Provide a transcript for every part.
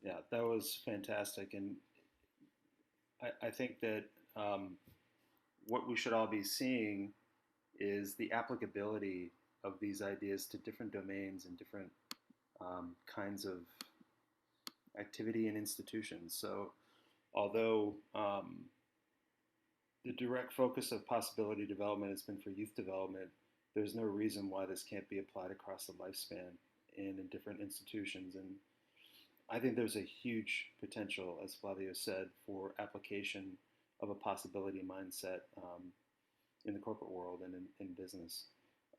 Yeah, that was fantastic. And I think that what we should all be seeing is the applicability of these ideas to different domains and different kinds of activity and institutions. So, although the direct focus of possibility development has been for youth development, there's no reason why this can't be applied across the lifespan and in different institutions. And I think there's a huge potential, as Flavio said, for application of a possibility mindset in the corporate world and in business.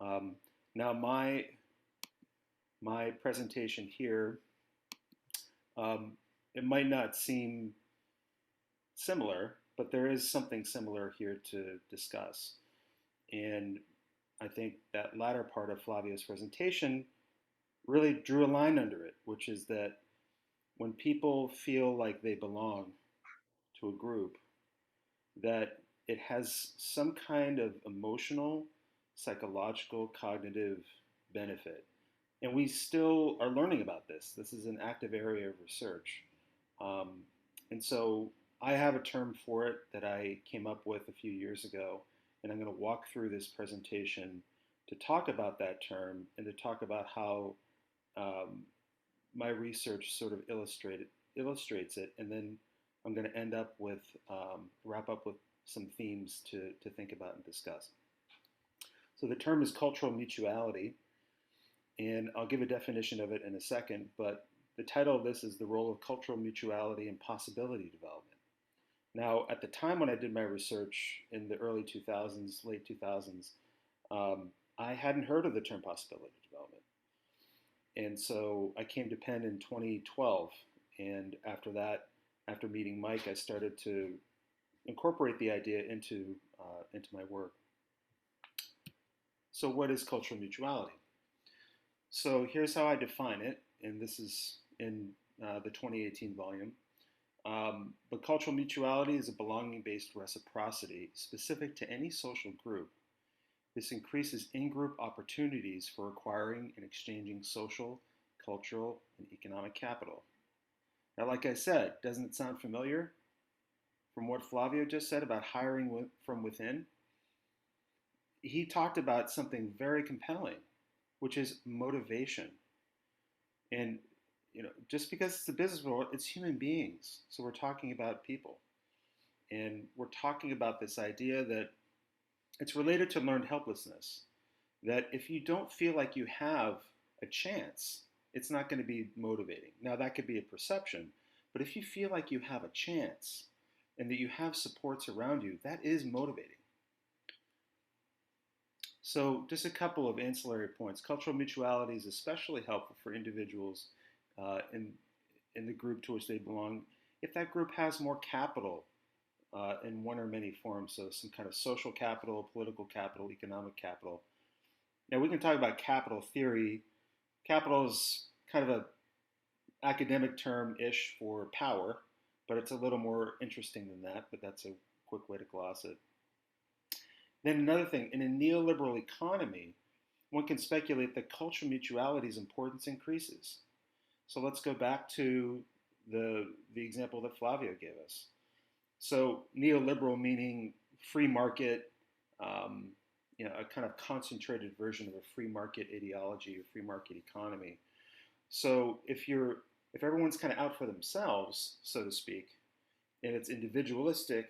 Um, Now, my presentation here, um, it might not seem similar, but there is something similar here to discuss. And I think that latter part of Flavio's presentation really drew a line under it, which is that when people feel like they belong to a group, that it has some kind of emotional, psychological, cognitive benefit. And we still are learning about this. This is an active area of research. Um, and so I have a term for it that I came up with a few years ago, and I'm going to walk through this presentation to talk about that term and to talk about how um, my research sort of illustrates it, and then I'm going to end up with wrap up with some themes to think about and discuss. So the term is cultural mutuality, and I'll give a definition of it in a second, but the title of this is The Role of Cultural Mutuality in Possibility Development. Now, at the time when I did my research in the early 2000s, late 2000s, I hadn't heard of the term possibility development. And so I came to Penn in 2012. And after that, after meeting Mike, I started to incorporate the idea into my work. So, what is cultural mutuality? So, here's how I define it, and this is in the 2018 volume. But cultural mutuality is a belonging based reciprocity specific to any social group. This increases in group opportunities for acquiring and exchanging social, cultural, and economic capital. Now, like I said, doesn't it sound familiar from what Flavio just said about hiring from within? He talked about something very compelling, which is motivation. And just because it's the business world, it's human beings. So we're talking about people. And we're talking about this idea that it's related to learned helplessness. That if you don't feel like you have a chance, it's not going to be motivating. Now, that could be a perception, but if you feel like you have a chance and that you have supports around you, that is motivating. So, just a couple of ancillary points. Cultural mutuality is especially helpful for individuals in the group to which they belong if that group has more capital in one or many forms. So, some kind of social capital, political capital, economic capital. Now, we can talk about capital theory. Capital is kind of an academic term-ish for power, but it's a little more interesting than that, but that's a quick way to gloss it. Then another thing, in a neoliberal economy, one can speculate that cultural mutuality's importance increases. So let's go back to the example that Flavio gave us. So neoliberal meaning free market, um, a kind of concentrated version of a free market ideology or free market economy. So if everyone's kind of out for themselves, so to speak, and it's individualistic,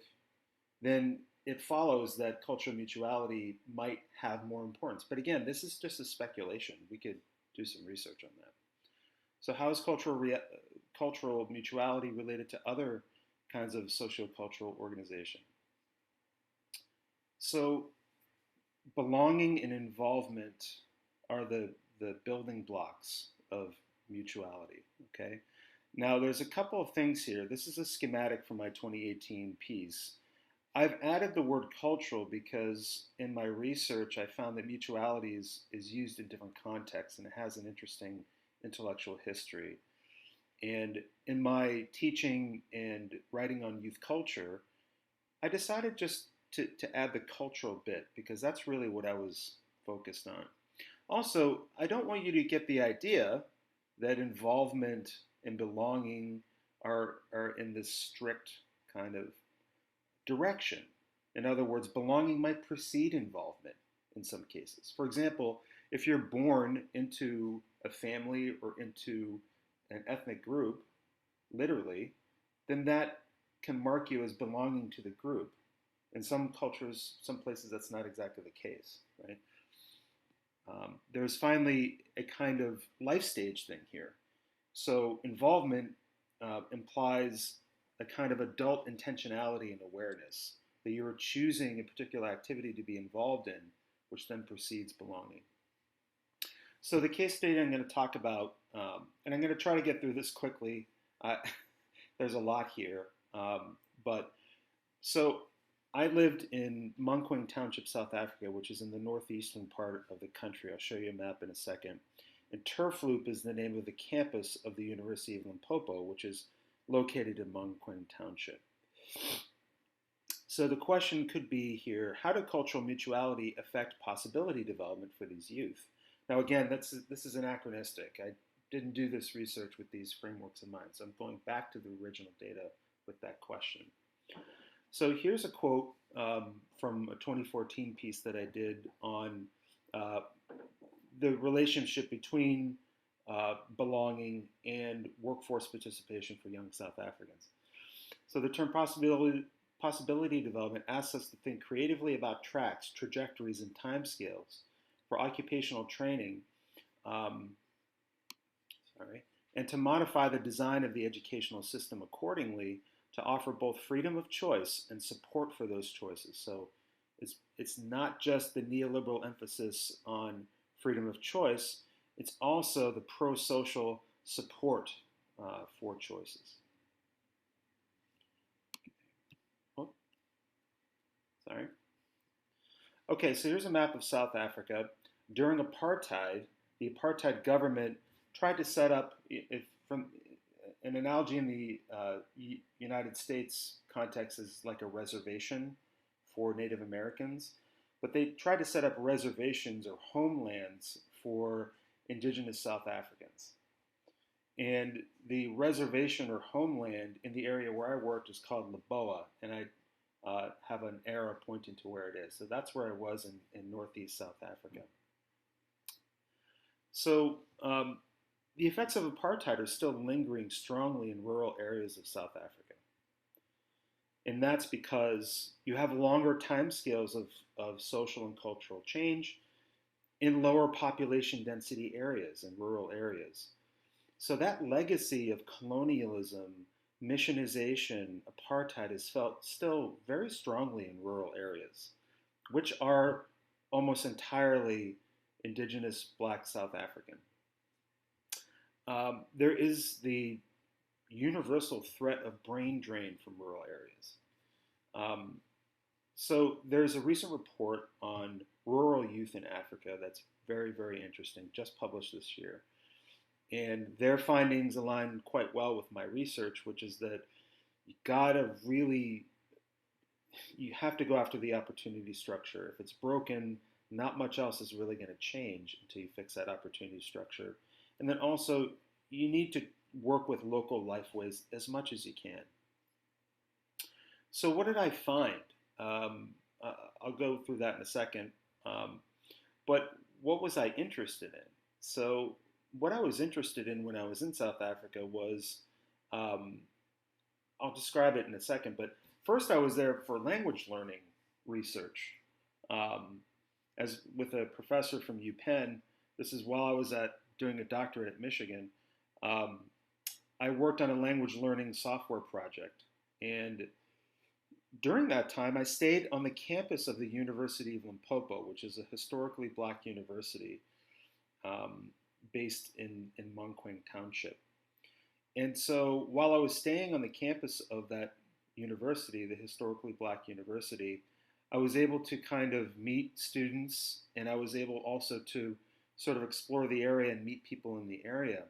then it follows that cultural mutuality might have more importance. But again, this is just a speculation. We could do some research on that. So how is cultural mutuality related to other kinds of sociocultural organization? So belonging and involvement are the building blocks of mutuality, okay? Now, there's a couple of things here. This is a schematic from my 2018 piece. I've added the word cultural because in my research I found that mutuality is used in different contexts and it has an interesting intellectual history. And in my teaching and writing on youth culture, I decided just to add the cultural bit because that's really what I was focused on. Also, I don't want you to get the idea that involvement and belonging are in this strict kind of direction. In other words, belonging might precede involvement in some cases. For example, if you're born into a family or into an ethnic group, literally, then that can mark you as belonging to the group. In some cultures, some places, that's not exactly the case, right? There's finally a kind of life stage thing here. So involvement implies a kind of adult intentionality and awareness that you're choosing a particular activity to be involved in, which then precedes belonging. So the case study I'm going to talk about, and I'm going to try to get through this quickly. There's a lot here, but so I lived in Munkwing Township, South Africa, which is in the northeastern part of the country. I'll show you a map in a second. And Turfloop is the name of the campus of the University of Limpopo, which is located in Munkwing Township. So the question could be here, how did cultural mutuality affect possibility development for these youth? Now again, this is anachronistic. I didn't do this research with these frameworks in mind, so I'm going back to the original data with that question. So here's a quote from a 2014 piece that I did on the relationship between belonging and workforce participation for young South Africans. So the term possibility development asks us to think creatively about tracks, trajectories, and timescales for occupational training, and to modify the design of the educational system accordingly to offer both freedom of choice and support for those choices. So it's not just the neoliberal emphasis on freedom of choice, it's also the pro-social support for choices. Oh, sorry. Okay, so here's a map of South Africa. During apartheid, the apartheid government tried to set up, from an analogy in the United States context is like a reservation for Native Americans, but they tried to set up reservations or homelands for indigenous South Africans. And the reservation or homeland in the area where I worked is called Laboa, and I have an arrow pointing to where it is. So that's where I was in northeast South Africa. So the effects of apartheid are still lingering strongly in rural areas of South Africa. And that's because you have longer timescales of social and cultural change in lower population density areas and rural areas. So that legacy of colonialism, missionization, apartheid is felt still very strongly in rural areas, which are almost entirely indigenous Black South African. There is the universal threat of brain drain from rural areas. So there's a recent report on rural youth in Africa that's very, very interesting, just published this year. And their findings align quite well with my research, which is that you have to go after the opportunity structure. If it's broken, not much else is really going to change until you fix that opportunity structure. And then also, you need to work with local lifeways as much as you can. So what did I find? I'll go through that in a second. But what was I interested in? So what I was interested in when I was in South Africa was, I'll describe it in a second, but first I was there for language learning research. As with a professor from UPenn, this is while I was doing a doctorate at Michigan, I worked on a language learning software project. And during that time, I stayed on the campus of the University of Limpopo, which is a historically Black university based in Munkwing Township. And so while I was staying on the campus of that university, the historically Black university, I was able to kind of meet students, and I was able also to sort of explore the area and meet people in the area.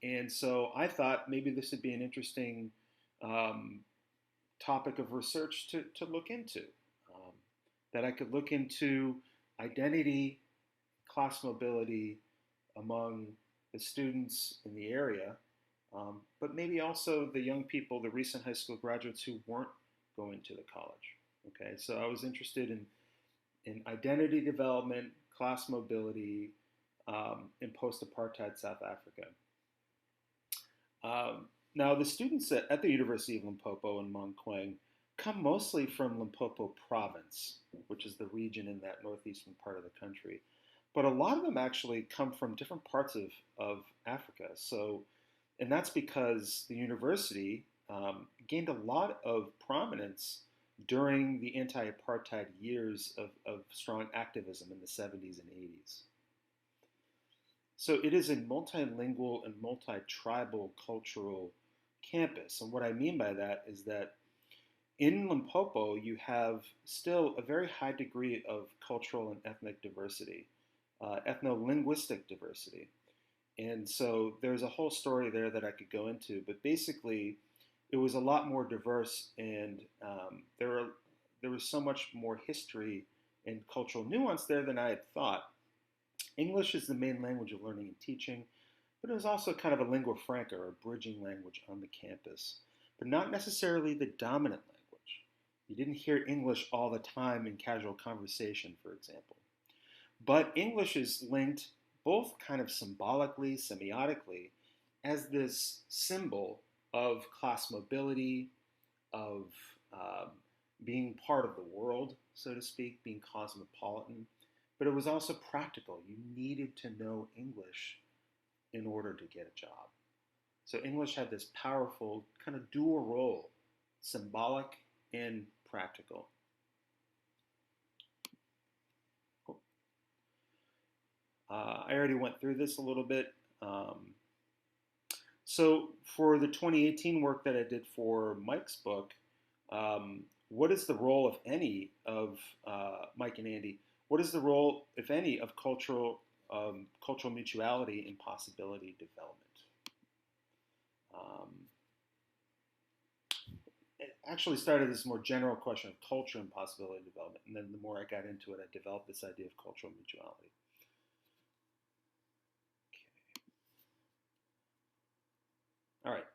And so I thought maybe this would be an interesting topic of research to look into, that I could look into identity, class mobility among the students in the area, but maybe also the young people, the recent high school graduates who weren't going to the college. Okay, so I was interested in identity development, class mobility, in post-apartheid South Africa. Now, the students at the University of Limpopo and Monkweang come mostly from Limpopo province, which is the region in that northeastern part of the country. But a lot of them actually come from different parts of Africa. So, and that's because the university gained a lot of prominence during the anti-apartheid years of strong activism in the 70s and 80s. So it is a multilingual and multi-tribal cultural campus. And what I mean by that is that in Limpopo, you have still a very high degree of cultural and ethnic diversity, ethno-linguistic diversity. And so there's a whole story there that I could go into, but basically it was a lot more diverse, and there was so much more history and cultural nuance there than I had thought. English is the main language of learning and teaching, but it was also kind of a lingua franca, or a bridging language on the campus, but not necessarily the dominant language. You didn't hear English all the time in casual conversation, for example. But English is linked both kind of symbolically, semiotically, as this symbol of class mobility, of being part of the world, so to speak, being cosmopolitan. But it was also practical. You needed to know English in order to get a job. So English had this powerful kind of dual role, symbolic and practical. Cool. I already went through this a little bit. So for the 2018 work that I did for Mike's book, what is the role, if any, of Mike and Andy? What is the role, if any, of cultural mutuality in possibility development? It actually started as a more general question of culture and possibility development, and then the more I got into it, I developed this idea of cultural mutuality. Okay. All right.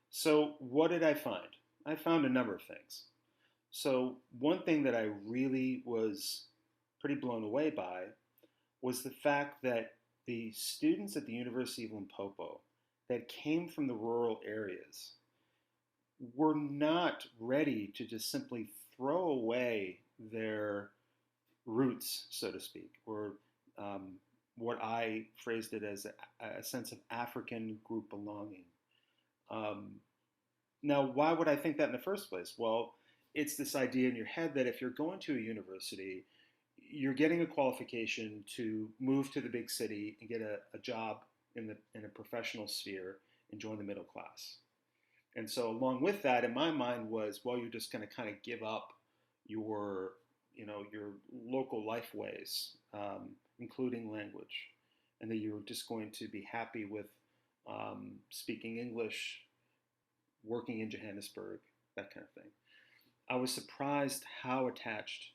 So what did I find? I found a number of things. So one thing that I really was pretty blown away by was the fact that the students at the University of Limpopo that came from the rural areas were not ready to just simply throw away their roots, so to speak, or what I phrased it as a sense of African group belonging. Um, Now, why would I think that in the first place? Well, it's this idea in your head that if you're going to a university, you're getting a qualification to move to the big city and get a job in a professional sphere and join the middle class. And so along with that, in my mind was, well, you're just going to kind of give up your, your local life ways, including language, and that you're just going to be happy with speaking English, working in Johannesburg, that kind of thing. I was surprised how attached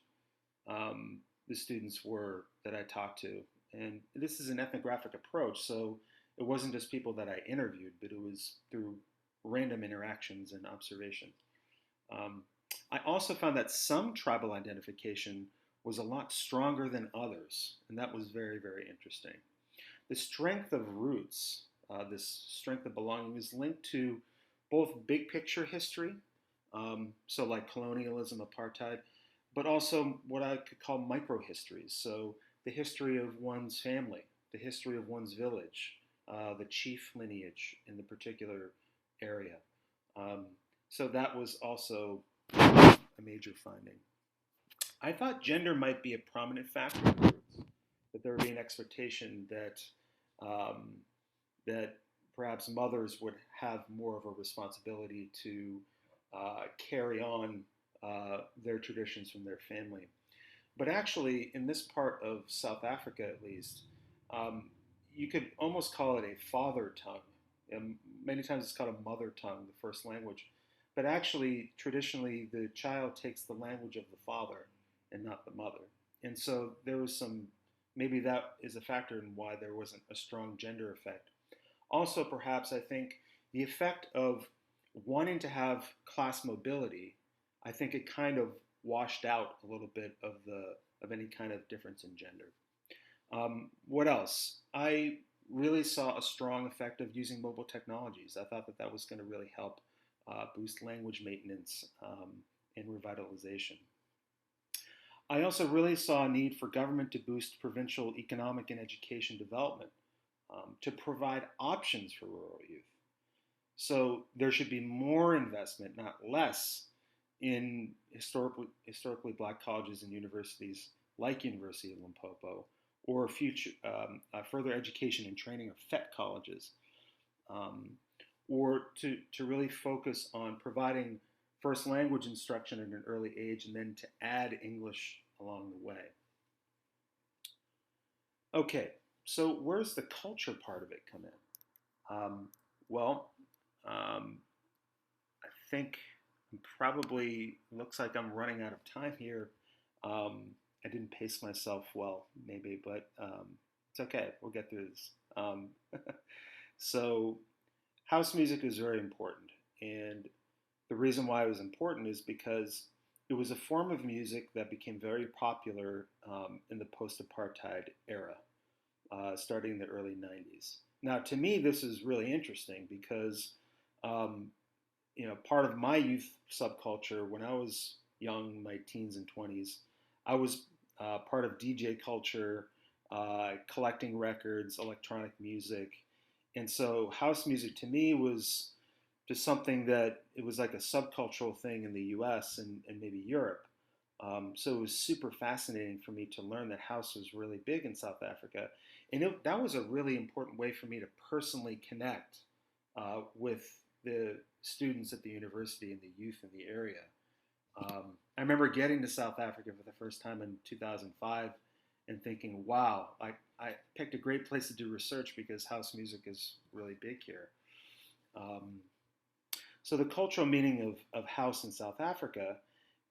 the students were that I talked to. And this is an ethnographic approach, so it wasn't just people that I interviewed, but it was through random interactions and observation. Um, I also found that some tribal identification was a lot stronger than others, and that was very, very interesting. The strength of roots, this strength of belonging, is linked to both big picture history, so like colonialism, apartheid, but also what I could call micro histories. So the history of one's family, the history of one's village, the chief lineage in the particular area. Um, so that was also a major finding. I thought gender might be a prominent factor in the roots, that there would be an expectation um, that perhaps mothers would have more of a responsibility to carry on their traditions from their family. But actually, in this part of South Africa at least, um, you could almost call it a father tongue. And many times it's called a mother tongue, the first language. But actually, traditionally, the child takes the language of the father and not the mother. And so there was maybe that is a factor in why there wasn't a strong gender effect. also perhaps I think the effect of wanting to have class mobility, I think it kind of washed out a little bit of any kind of difference in gender. What else? I really saw a strong effect of using mobile technologies. I thought that that was going to really help boost language maintenance and revitalization. I also really saw a need for government to boost provincial economic and education development, to provide options for rural youth. So there should be more investment, not less, in historically black colleges and universities like University of Limpopo, or future further education and training of FET colleges, um, or to really focus on providing first language instruction at an early age and then to add English along the way. Okay, so where's the culture part of it come in? Well, um, I think probably looks like I'm running out of time here. I didn't pace myself well, maybe, but it's okay. We'll get through this. So, house music is very important, and the reason why it was important is because it was a form of music that became very popular in the post-apartheid era, starting in the early 90s. Now, to me, this is really interesting because um, part of my youth subculture when I was young, my teens and 20s, I was part of DJ culture, collecting records, electronic music. And so house music to me was just something that it was like a subcultural thing in the US and maybe Europe. So it was super fascinating for me to learn that house was really big in South Africa. And that was a really important way for me to personally connect with the students at the university and the youth in the area. I remember getting to South Africa for the first time in 2005 and thinking, wow, I picked a great place to do research because house music is really big here. Um, so the cultural meaning of house in South Africa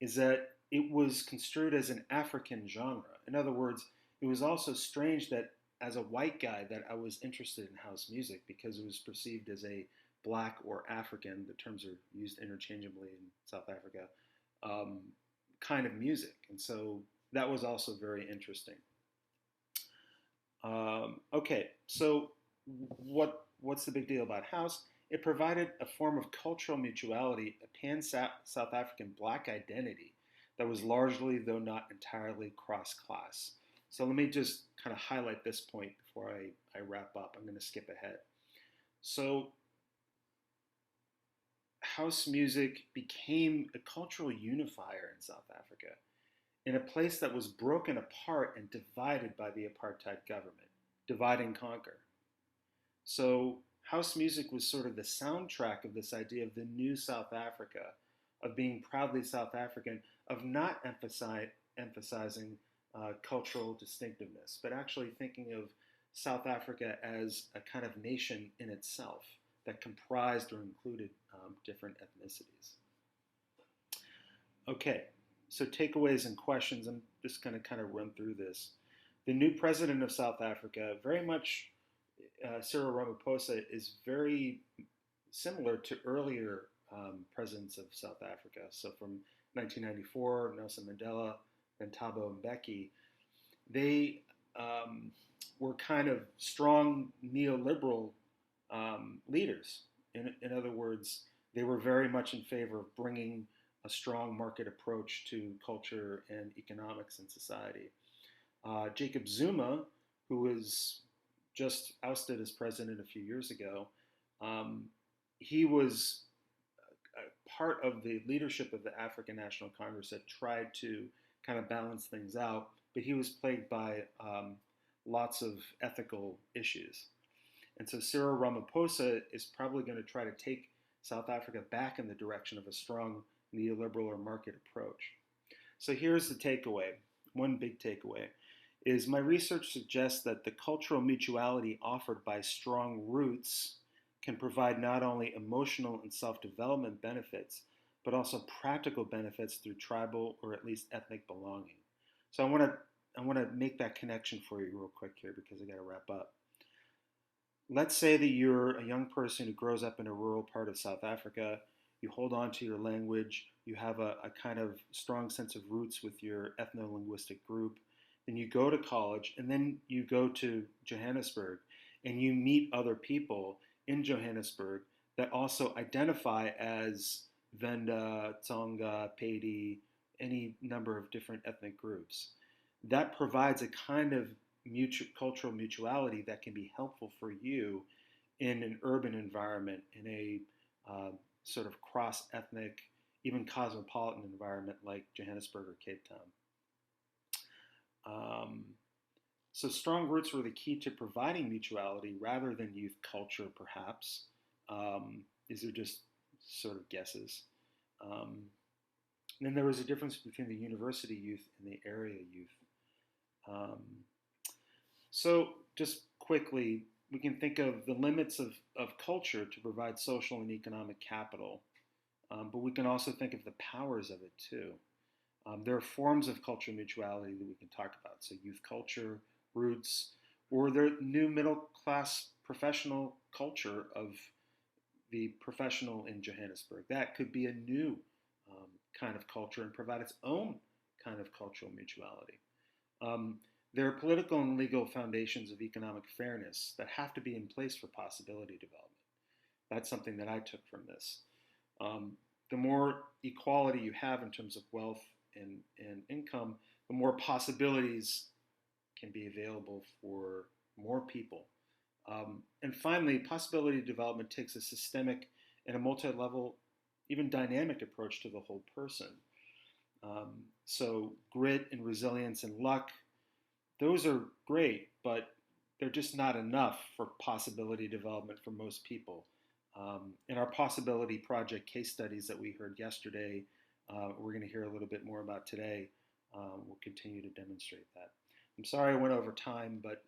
is that it was construed as an African genre. In other words, it was also strange that as a white guy that I was interested in house music because it was perceived as a black or African, the terms are used interchangeably in South Africa, um, kind of music. And so that was also very interesting. Okay, so what's the big deal about house? It provided a form of cultural mutuality, a pan-South African black identity that was largely, though not entirely, cross-class. So let me just kind of highlight this point before I wrap up. I'm going to skip ahead. So house music became a cultural unifier in South Africa, in a place that was broken apart and divided by the apartheid government, divide and conquer. So house music was sort of the soundtrack of this idea of the new South Africa, of being proudly South African, of not emphasizing cultural distinctiveness, but actually thinking of South Africa as a kind of nation in itself that comprised or included different ethnicities. Okay, so takeaways and questions. I'm just going to kind of run through this. The new president of South Africa, very much Cyril Ramaphosa, is very similar to earlier presidents of South Africa. So from 1994, Nelson Mandela, then Thabo Mbeki, they were kind of strong neoliberal leaders. In other words, they were very much in favor of bringing a strong market approach to culture and economics and society. Jacob Zuma, who was just ousted as president a few years ago, he was part of the leadership of the African National Congress that tried to kind of balance things out, but he was plagued by lots of ethical issues. And so Cyril Ramaphosa is probably going to try to take South Africa back in the direction of a strong neoliberal or market approach. So here's the takeaway. One big takeaway is my research suggests that the cultural mutuality offered by strong roots can provide not only emotional and self-development benefits, but also practical benefits through tribal or at least ethnic belonging. So I want to make that connection for you real quick here because I got to wrap up. let's say that you're a young person who grows up in a rural part of South Africa. You hold on to your language. You have a kind of strong sense of roots with your ethno-linguistic group. Then you go to college, and then you go to Johannesburg, and you meet other people in Johannesburg that also identify as Venda, Tsonga, Pedi, any number of different ethnic groups. That provides a kind of cultural mutuality that can be helpful for you in an urban environment, in a sort of cross-ethnic, even cosmopolitan environment like Johannesburg or Cape Town. Um, so strong roots were the key to providing mutuality rather than youth culture, perhaps. These are just sort of guesses. Um, and then there was a difference between the university youth and the area youth. Um, so just quickly, we can think of the limits of culture to provide social and economic capital, but we can also think of the powers of it too. There are forms of cultural mutuality that we can talk about. So youth culture, roots, or the new middle class professional culture of the professional in Johannesburg. That could be a new kind of culture and provide its own kind of cultural mutuality. Um, there are political and legal foundations of economic fairness that have to be in place for possibility development. That's something that I took from this. Um, the more equality you have in terms of wealth and income, the more possibilities can be available for more people. And finally, possibility development takes a systemic and a multi-level, even dynamic approach to the whole person. So grit and resilience and luck, those are great, but they're just not enough for possibility development for most people. In our possibility project case studies that we heard yesterday, we're going to hear a little bit more about today. We'll continue to demonstrate that. I'm sorry I went over time, but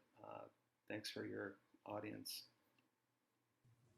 thanks for your audience.